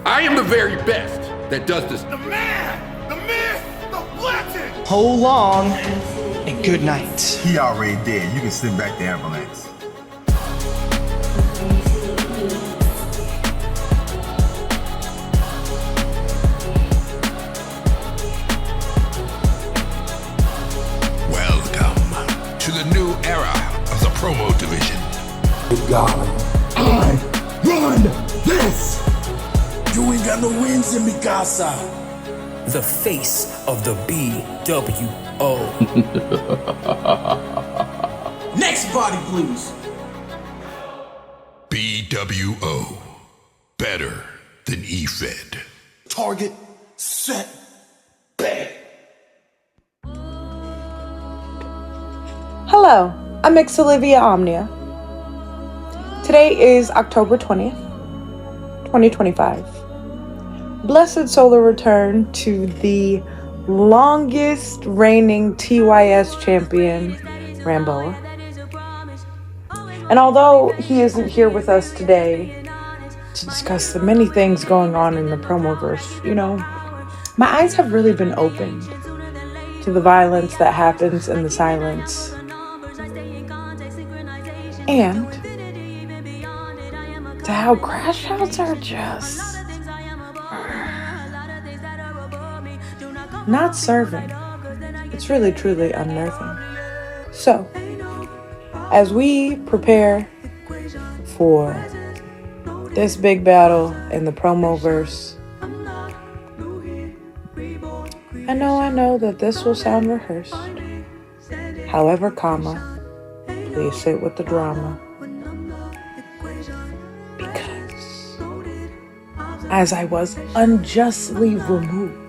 I am the very best that does this. The man, the myth, the legend. Hold long and good night. He already dead. You can send back the ambulance. Welcome to the new era of the promo division. God, I run this. You ain't got no wins in me, casa. The face of the BWO. Next body, please. BWO. Better than E-Fed. Target, set, bang. Hello, I'm Mix Olivia Omnia. Today is October 20th, 2025. Blessed solar return to the longest reigning TYS champion, Ramboa. And although he isn't here with us today to discuss the many things going on in the Promoverse, my eyes have really been opened to the violence that happens in the silence. And to how crash outs are just not serving. It's really, truly unnerving. So, as we prepare for this big battle in the Promoverse, I know that this will sound rehearsed. However, please sit with the drama. Because as I was unjustly removed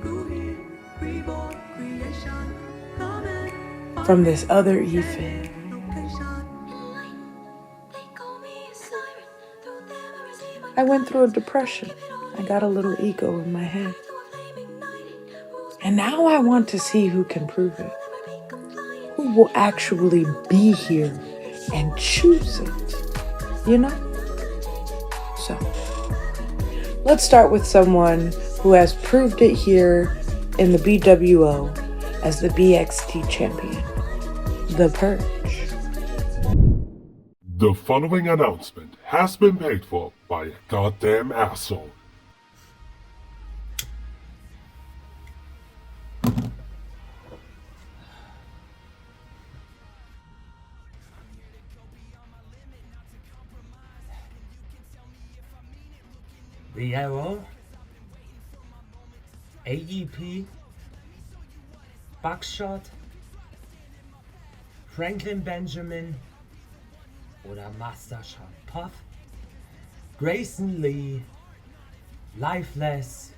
from this other E-Fed, I went through a depression. I got a little ego in my head. And now I want to see who can prove it. Who will actually be here and choose it, So, let's start with someone who has proved it here in the BWO as the BXT champion, The Purge. The following announcement has been paid for by a goddamn asshole. The Arrow, AEP, Buckshot, Franklin Benjamin oder Master Puff, Grayson Lee, Lifeless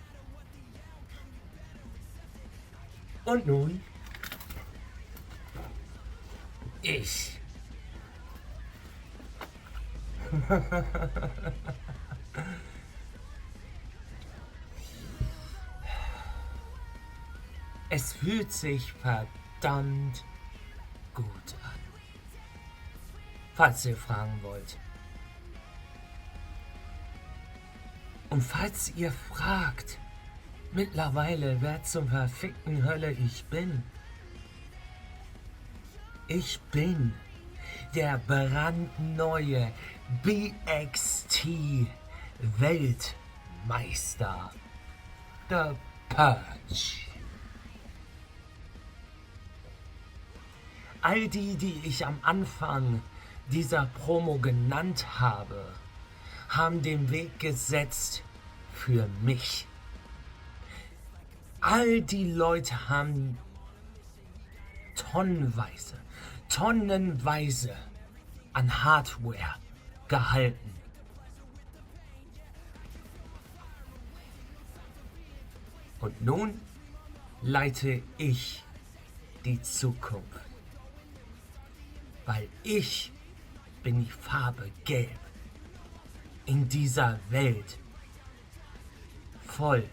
und nun ich. Es fühlt sich verdammt gut an. Falls ihr fragen wollt. Und falls ihr fragt, mittlerweile wer zum verfickten Hölle ich bin. Ich bin der brandneue BXT Weltmeister. The Purge. All die ich am Anfang dieser Promo genannt habe, haben den Weg gesetzt für mich. All die Leute haben tonnenweise an Hardware gehalten. Und nun leite ich die Zukunft. Weil ich bin die Farbe Gelb in dieser Welt voll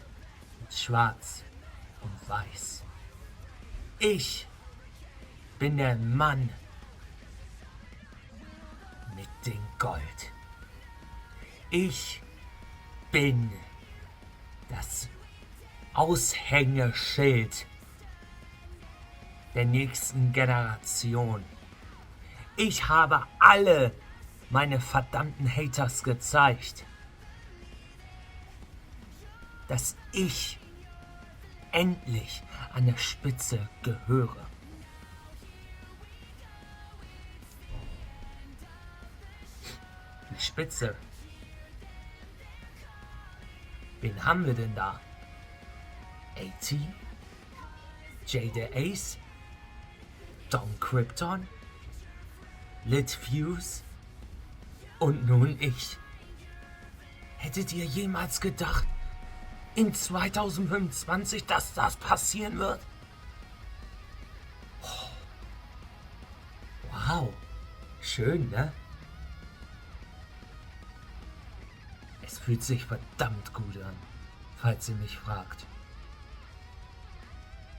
mit Schwarz und Weiß. Ich bin der Mann mit dem Gold. Ich bin das Aushängeschild der nächsten Generation. Ich habe alle meine verdammten Haters gezeigt, dass ich endlich an der Spitze gehöre. Die Spitze. Wen haben wir denn da? AT? Jay the Ace? Don Krypton? Lit Fuse? Und nun ich. Hättet ihr jemals gedacht, in 2025, dass das passieren wird? Oh. Wow. Schön, ne? Es fühlt sich verdammt gut an, falls ihr mich fragt.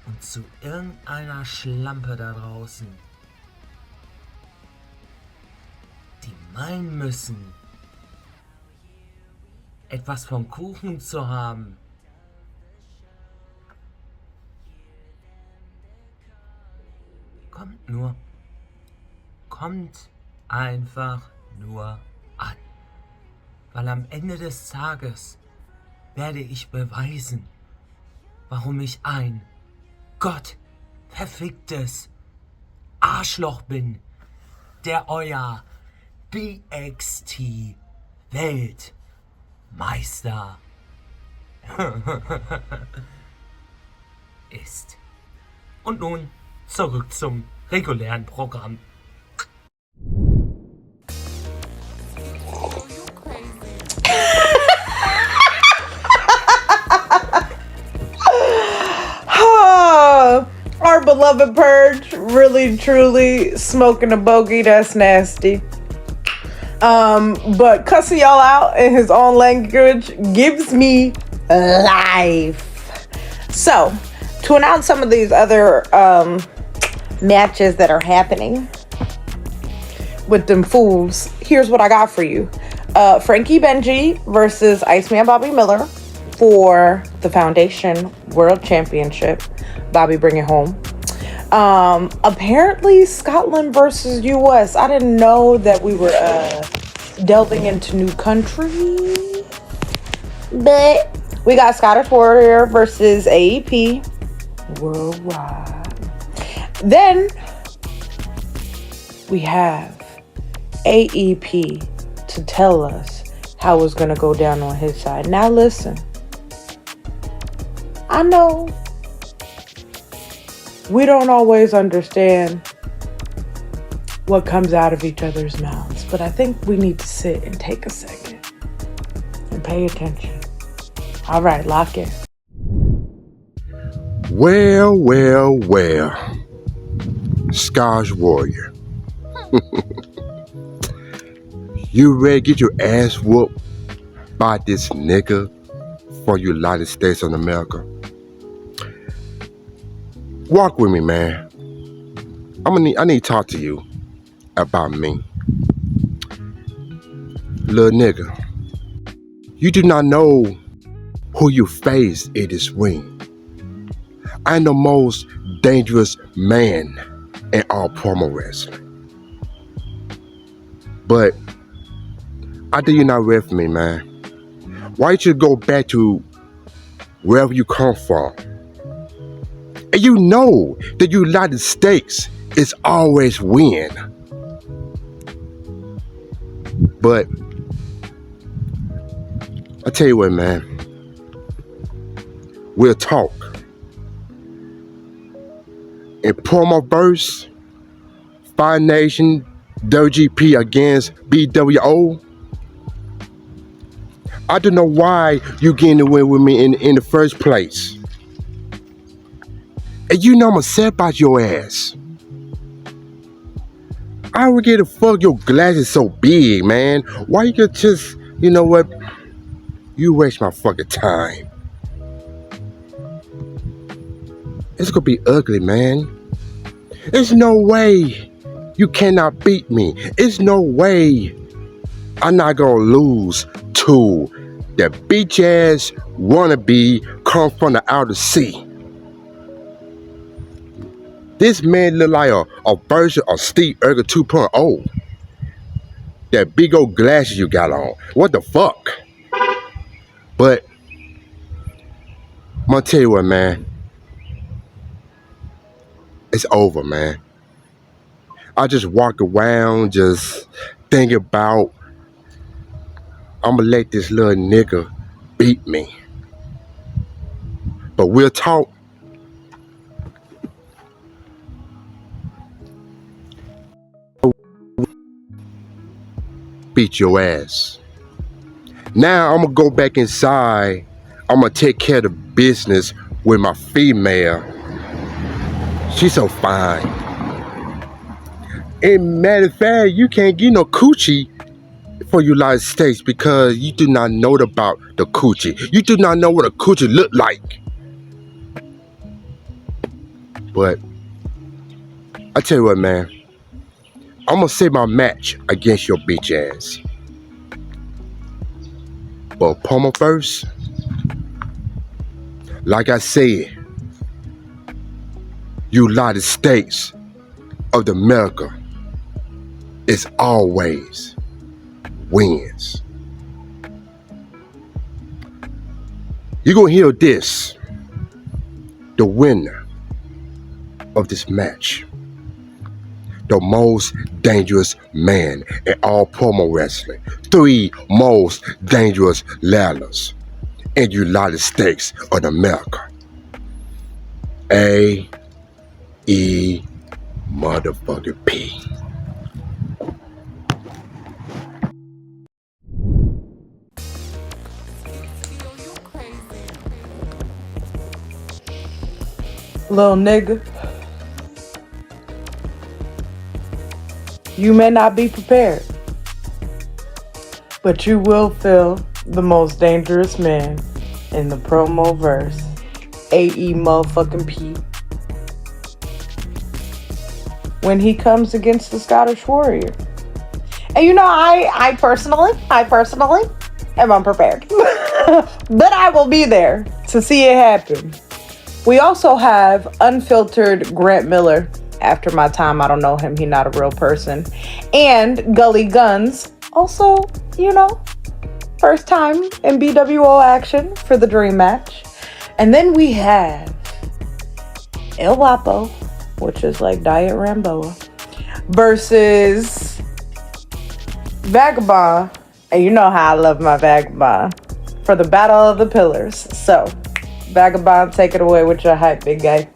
Und zu irgendeiner Schlampe da draußen, die meinen müssen, etwas vom Kuchen zu haben, kommt einfach nur an. Weil am Ende des Tages werde ich beweisen, warum ich ein gottverficktes Arschloch bin, der euer BXT Weltmeister ist. Und nun zurück zum regulären Programm. Our beloved Purge, really truly smoking a bogey, that's nasty. But cussing y'all out in his own language gives me life. So, to announce some of these other matches that are happening with them fools, here's what I got for you. Frankie Benji versus Iceman Bobby Miller for the Foundation World Championship. Bobby bring it home. Apparently Scotland versus US. I didn't know that we were delving into new countries. But we got Scottish Warrior versus AEP worldwide. Then we have AEP to tell us how it's gonna go down on his side. Now listen, I know we don't always understand what comes out of each other's mouths, but I think we need to sit and take a second and pay attention. All right, lock in. Well, Scottish Warrior. You ready to get your ass whooped by this nigga for the United States of America? Walk with me, man. I need to talk to you about me. Little nigga, you do not know who you face in this ring. I'm the most dangerous man in all promo wrestling. But I think you're not ready for me, man. Why don't you go back to wherever you come from? And you know the United States is always win. But I tell you what, man. We'll talk. In PromoVs, Fire Nation, WGP against BWO. I don't know why you getting away with me in the first place. And you know I'm upset about your ass. I don't get a fuck your glasses so big, man. Why you could just, you know what? You waste my fucking time. It's gonna be ugly, man. There's no way you cannot beat me. There's no way I'm not gonna lose to that bitch ass wannabe come from the outer sea. This man look like a version of Steve Urkel 2.0. That big old glasses you got on. What the fuck? But I'm gonna tell you what, man. It's over, man. I just walk around just thinking about I'm gonna let this little nigga beat me. But we'll talk. Beat your ass. Now I'm gonna go back inside. I'm gonna take care of the business with my female. She's so fine. And matter of fact, you can't get no coochie for United States because you do not know about the coochie. You do not know what a coochie look like. But I tell you what, man. I'm gonna say my match against your bitch ass. But Pomo first, like I said, United States of America is always wins. You're gonna hear this, the winner of this match, the most dangerous man in all promo wrestling, 3 most dangerous ladders in United States of America. A.E. motherfucking P. Little nigga, you may not be prepared, but you will feel the most dangerous man in the promo verse. A.E. motherfucking P. When he comes against the Scottish Warrior. And you know, I personally am unprepared. But I will be there to see it happen. We also have unfiltered Grant Miller. After my time, I don't know him. He's not a real person. And Gully Guns. Also, you know, first time in BWO action for the dream match. And then we have El Guapo, which is like Diet Ramboa, versus Vagabond. And you know how I love my Vagabond. For the Battle of the Pillars. So, Vagabond, take it away with your hype, big guy.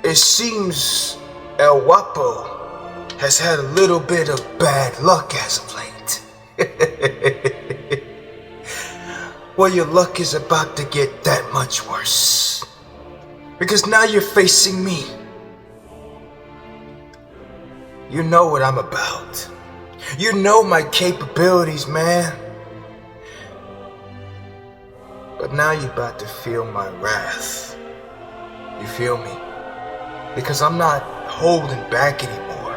It seems El Guapo has had a little bit of bad luck as of late. Well, your luck is about to get that much worse. Because now you're facing me. You know what I'm about. You know my capabilities, man. But now you're about to feel my wrath. You feel me? Because I'm not holding back anymore.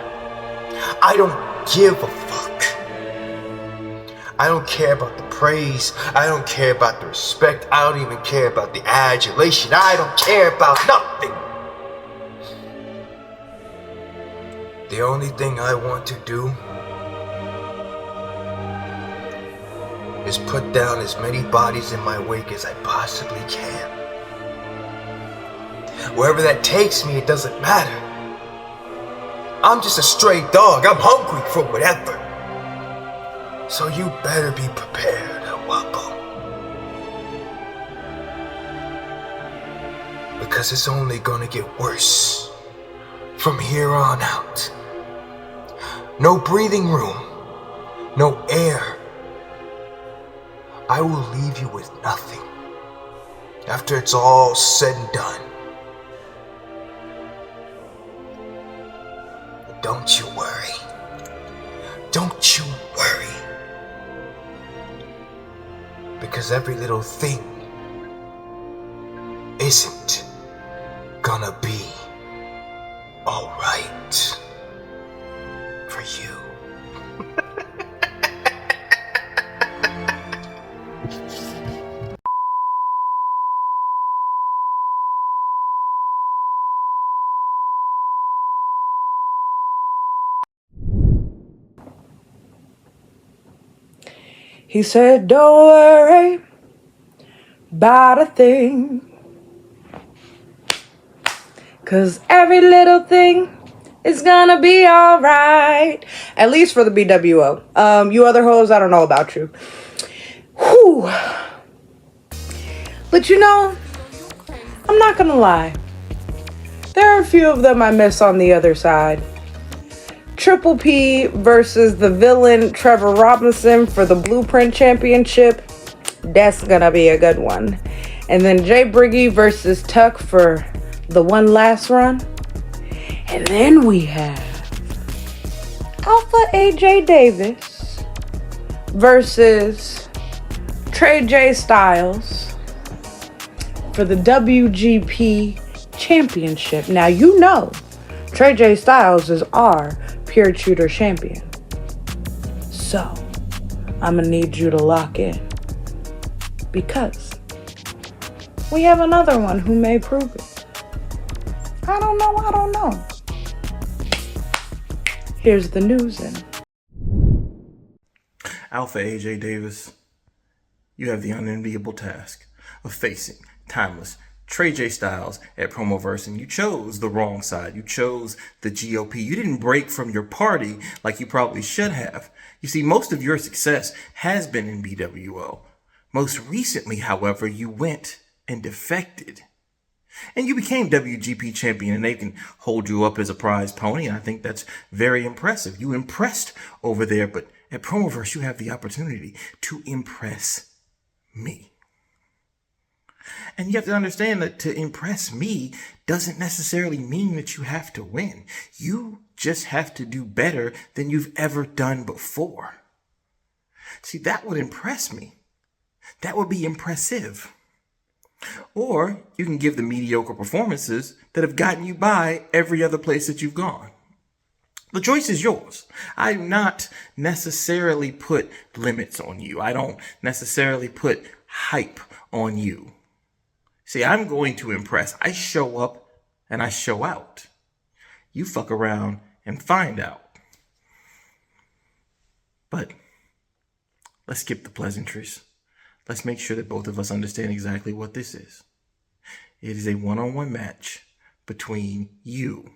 I don't give a fuck. I don't care about the praise. I don't care about the respect. I don't even care about the adulation. I don't care about nothing. The only thing I want to do is put down as many bodies in my wake as I possibly can. Wherever that takes me, it doesn't matter. I'm just a stray dog. I'm hungry for whatever. So you better be prepared, Guapo. Because it's only gonna get worse from here on out. No breathing room. No air. I will leave you with nothing after it's all said and done. But don't you worry. don't you worry. Because every little thing isn't gonna be alright for you. He said, don't worry about a thing, 'cause every little thing is gonna be alright. At least for the BWO. You other hoes, I don't know about you. Whew. But you know, I'm not gonna lie. There are a few of them I miss on the other side. Triple P versus the villain Trevor Robinson for the Blueprint Championship. That's gonna be a good one. And then Jay Briggy versus Tuck for the one last run. And then we have Alpha AJ Davis versus Trey J Styles for the WGP Championship. Now you know Trey J Styles is our Pure Shooter champion. So I'm gonna need you to lock in, because we have another one who may prove it. I don't know. Here's the news in. Alpha AJ Davis, you have the unenviable task of facing timeless Trey J Styles at Promoverse, and you chose the wrong side. You chose the GOP. You didn't break from your party like you probably should have. You see, most of your success has been in BWO. Most recently, however, you went and defected. And you became WGP champion, and they can hold you up as a prize pony, and I think that's very impressive. You impressed over there, but at Promoverse, you have the opportunity to impress me. And you have to understand that to impress me doesn't necessarily mean that you have to win. You just have to do better than you've ever done before. See, that would impress me. That would be impressive. Or you can give the mediocre performances that have gotten you by every other place that you've gone. The choice is yours. I do not necessarily put limits on you. I don't necessarily put hype on you. See, I'm going to impress. I show up and I show out. You fuck around and find out. But let's skip the pleasantries. Let's make sure that both of us understand exactly what this is. It is a one-on-one match between you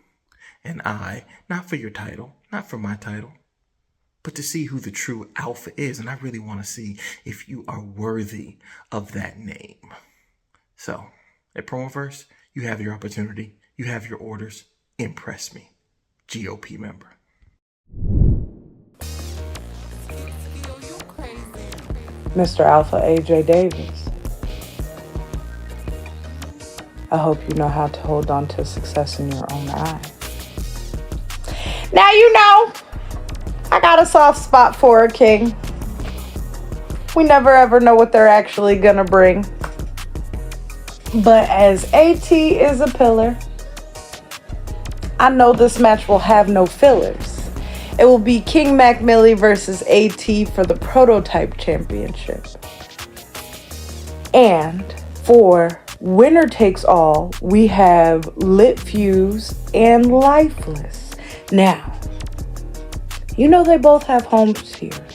and I, not for your title, not for my title, but to see who the true alpha is. And I really want to see if you are worthy of that name. So, at Promoverse, you have your opportunity. You have your orders. Impress me. GOP member. Mr. Alpha AJ Davis, I hope you know how to hold on to success in your own eyes. Now you know, I got a soft spot for a king. We never ever know what they're actually gonna bring. But as AT is a pillar, I know this match will have no fillers. It will be King Mac Millie versus AT for the Prototype Championship. And for winner takes all, we have Lit Fuse and Lifeless. Now, you know they both have homes here.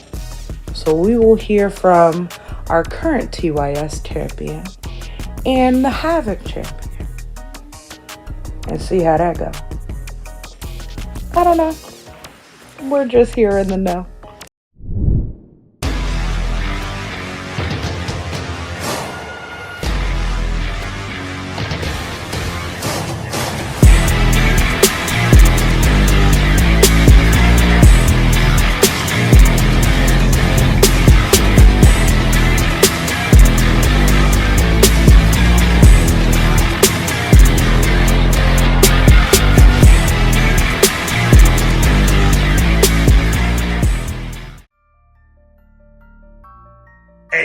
So we will hear from our current TYS champion and the Havoc champion and see how that goes. I don't know. We're just here in the know.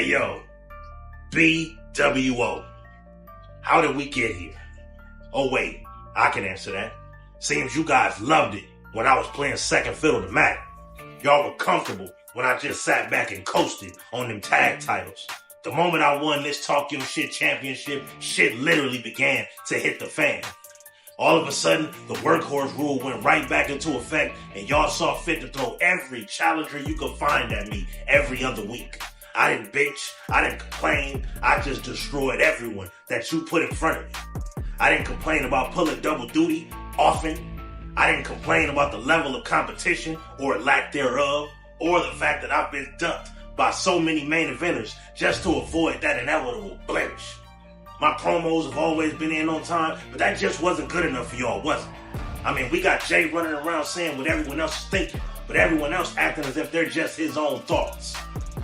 yo, BWO. How did we get here? Oh wait, I can answer that. Seems you guys loved it when I was playing second fiddle to Mac. Y'all were comfortable when I just sat back and coasted on them tag titles. The moment I won this Talk Your Shit championship, shit literally began to hit the fan. All of a sudden, the workhorse rule went right back into effect, and y'all saw fit to throw every challenger you could find at me every other week. I didn't bitch, I didn't complain, I just destroyed everyone that you put in front of me. I didn't complain about pulling double duty often. I didn't complain about the level of competition or lack thereof, or the fact that I've been ducked by so many main eventers just to avoid that inevitable blemish. My promos have always been in on time, but that just wasn't good enough for y'all, was it? I mean, we got Jay running around saying what everyone else is thinking, but everyone else acting as if they're just his own thoughts.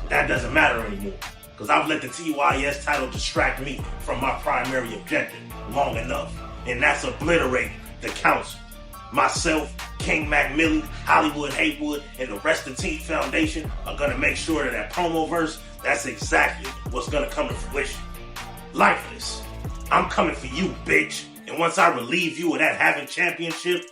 That doesn't matter anymore, because I've let the TYS title distract me from my primary objective long enough, and that's obliterating the council. Myself, King McMillan, Hollywood Haywood, and the rest of the Team Foundation are going to make sure that at Promoverse, that's exactly what's going to come to fruition. Lifeless, I'm coming for you, bitch. And once I relieve you of that Havoc championship,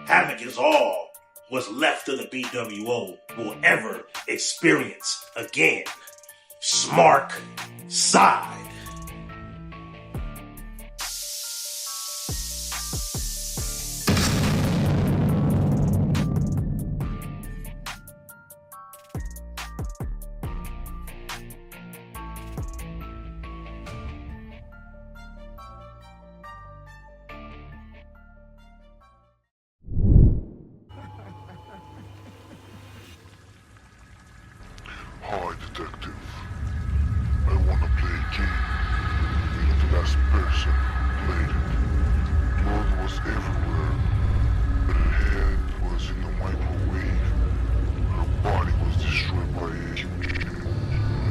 Havoc is all what's left of the BWO will ever experience again. Smark side. Hi, detective. I wanna play a game. You know, the last person played it. Blood was everywhere. But her head was in the microwave. Her body was destroyed by a huge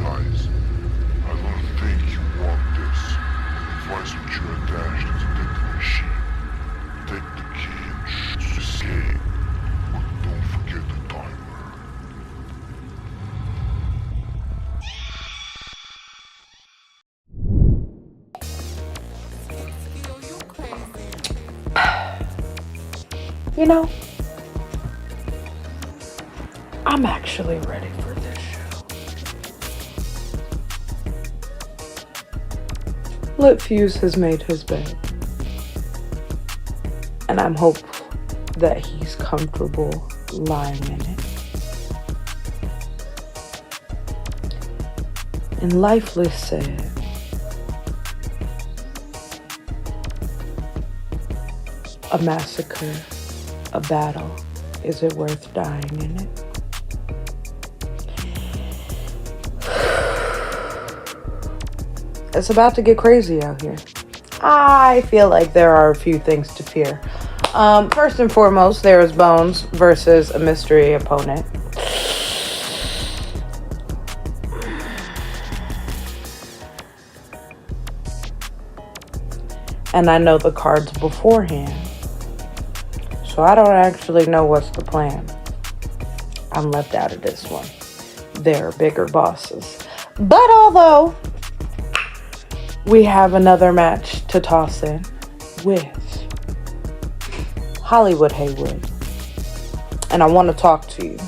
eyes. I don't think you want this. Advise what you attached to the machine. Take the key and shoot this game. But don't forget the timer. You know, I'm actually ready for this show. Lit Fuse has made his bed, and I'm hopeful that he's comfortable lying in it. And Lifeless said, a massacre, a battle, is it worth dying in it? It's about to get crazy out here. I feel like there are a few things to fear. First and foremost, there is Bones versus a mystery opponent. And I know the cards beforehand. So I don't actually know what's the plan. I'm left out of this one. There are bigger bosses. But although we have another match to toss in with Hollywood Haywood. And I want to talk to you.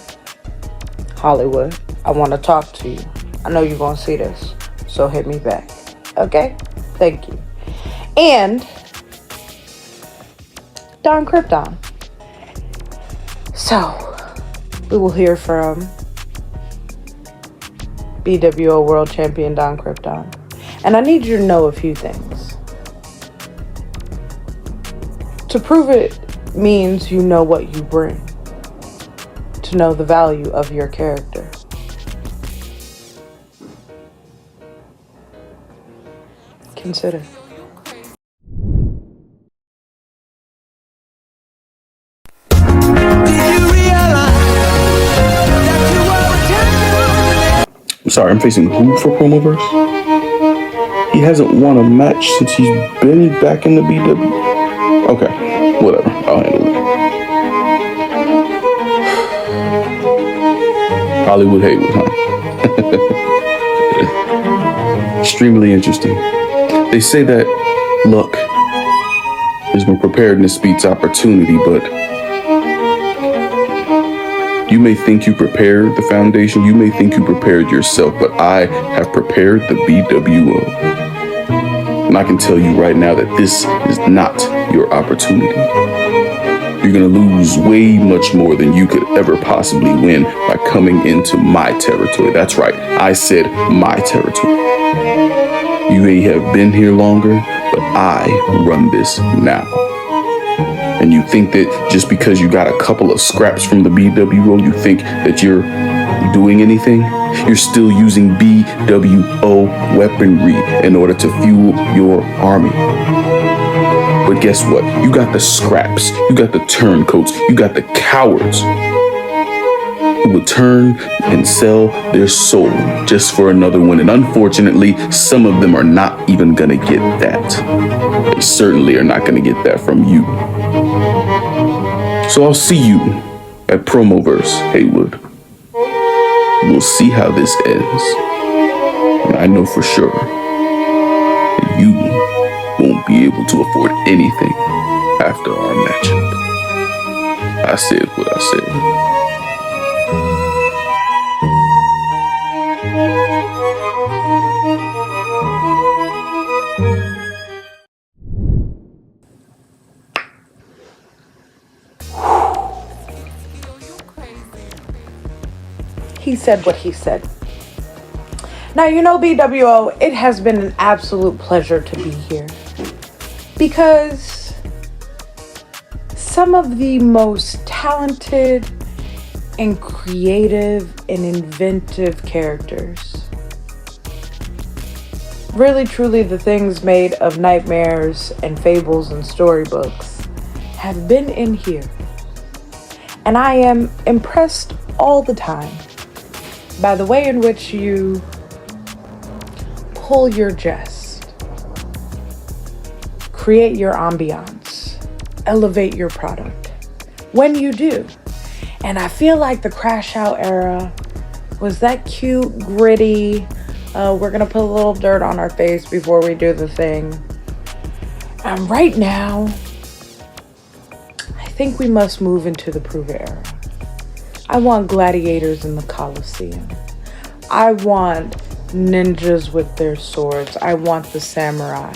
Hollywood, I want to talk to you. I know you're going to see this. So hit me back. Okay? Thank you. And Don Krypton. So, we will hear from BWO World Champion Don Krypton. And I need you to know a few things. To prove it means you know what you bring. To know the value of your character. Consider. Sorry, I'm facing who for Promoverse? He hasn't won a match since he's been back in the BW. Okay, whatever. I'll handle it. Hollywood Haywood, huh? extremely interesting. They say that luck is when preparedness beats opportunity, but you may think you prepared the foundation, you may think you prepared yourself, but I have prepared the BWO. And I can tell you right now that this is not your opportunity. You're gonna lose way much more than you could ever possibly win by coming into my territory. That's right, I said my territory. You may have been here longer, but I run this now. And you think that just because you got a couple of scraps from the BWO, you think that you're doing anything? You're still using BWO weaponry in order to fuel your army. But guess what? You got the scraps, you got the turncoats, you got the cowards who will turn and sell their soul just for another win. And unfortunately, some of them are not even gonna get that. They certainly are not gonna get that from you. So I'll see you at Promoverse, Haywood. We'll see how this ends. And I know for sure that you won't be able to afford anything after our matchup. I said what I said. He said what he said. Now, you know, BWO, it has been an absolute pleasure to be here because some of the most talented and creative and inventive characters, really truly the things made of nightmares and fables and storybooks, have been in here. And I am impressed all the time by the way in which you pull your jest, create your ambiance, elevate your product when you do. And I feel like the Crash Out era was that cute, gritty, we're gonna put a little dirt on our face before we do the thing. And right now, I think we must move into the Prove era. I want gladiators in the Colosseum. I want ninjas with their swords. I want the samurai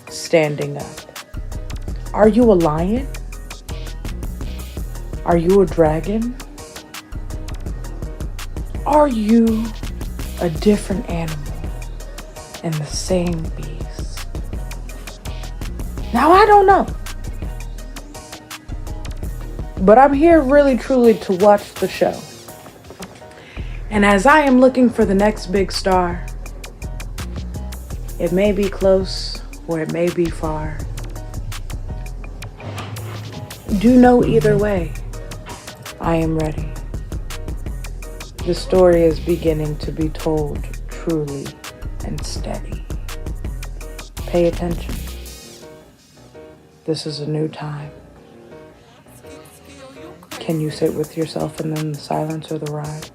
standing up. Are you a lion? Are you a dragon? Are you a different animal in the same beast? Now, I don't know. But I'm here really truly to watch the show. And as I am looking for the next big star, it may be close or it may be far. Do know either way, I am ready. The story is beginning to be told truly and steady. Pay attention. This is a new time. Can you sit with yourself in the silence or the ride?